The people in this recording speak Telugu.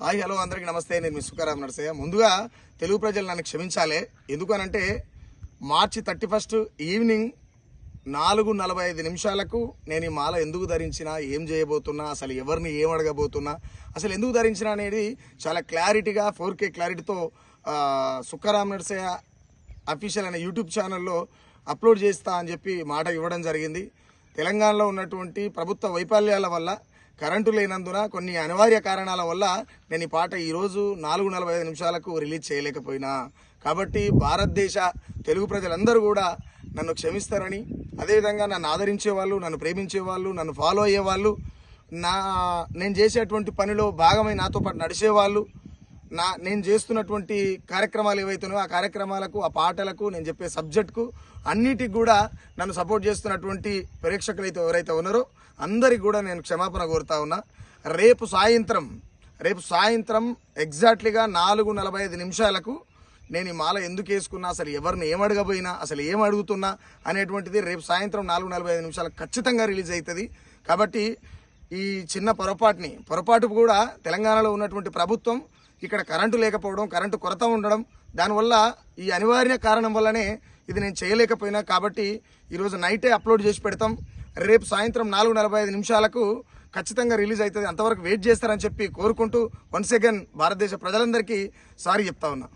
హాయ్ హలో అందరికీ నమస్తే. నేను మీ సుఖరామ్ నరసయ్య. ముందుగా తెలుగు ప్రజలు నన్ను క్షమించాలి. ఎందుకనంటే మార్చి 31 ఈవినింగ్ 4:45 నేను ఈ మాల ఎందుకు ధరించినా, ఏం చేయబోతున్నా, అసలు ఎవరిని ఏం అడగబోతున్నా, అసలు ఎందుకు ధరించినా అనేది చాలా క్లారిటీగా 4K క్లారిటీతో సుఖరామ్ నరసయ్య అఫీషియల్ అనే యూట్యూబ్ ఛానల్లో అప్లోడ్ చేస్తా అని చెప్పి మాట ఇవ్వడం జరిగింది. తెలంగాణలో ఉన్నటువంటి ప్రభుత్వ వైఫల్యాల వల్ల, కరెంటు లేనందున, కొన్ని అనివార్య కారణాల వల్ల నేను ఈ పాట ఈరోజు 4:45 రిలీజ్ చేయలేకపోయినా. కాబట్టి భారతదేశ తెలుగు ప్రజలందరూ కూడా నన్ను క్షమిస్తారని, అదేవిధంగా నన్ను ఆదరించే వాళ్ళు, నన్ను ప్రేమించే వాళ్ళు, నన్ను ఫాలో అయ్యే వాళ్ళు, నేను చేసేటువంటి పనిలో భాగమై నాతో పాటు నడిచేవాళ్ళు, నేను చేస్తున్నటువంటి కార్యక్రమాలు ఏవైతున్నాయో ఆ కార్యక్రమాలకు, ఆ పాటలకు, నేను చెప్పే సబ్జెక్టుకు అన్నిటికి కూడా నన్ను సపోర్ట్ చేస్తున్నటువంటి ప్రేక్షకులు అయితే ఎవరైతే ఉన్నారో అందరికి కూడా నేను క్షమాపణ కోరుతా ఉన్నా. రేపు సాయంత్రం ఎగ్జాక్ట్లీగా 4:45 నేను ఈ మాల ఎందుకు వేసుకున్నా, అసలు ఎవరిని ఏమడగబోయినా, అసలు ఏం అడుగుతున్నా అనేటువంటిది రేపు సాయంత్రం 4:45 ఖచ్చితంగా రిలీజ్ అవుతుంది. కాబట్టి ఈ చిన్న పొరపాటు కూడా తెలంగాణలో ఉన్నటువంటి ప్రభుత్వం ఇక్కడ కరెంటు లేకపోవడం, కరెంటు కొరత ఉండడం, దానివల్ల ఈ అనివార్య కారణం వల్లనే ఇది నేను చేయలేకపోయినా. కాబట్టి ఈరోజు నైటే అప్లోడ్ చేసి పెడతాం. రేపు సాయంత్రం 4:45 ఖచ్చితంగా రిలీజ్ అవుతుంది. అంతవరకు వెయిట్ చేస్తారని చెప్పి కోరుకుంటూ వన్స్ అగైన్ భారతదేశ ప్రజలందరికీ సారీ చెప్తా ఉన్నా.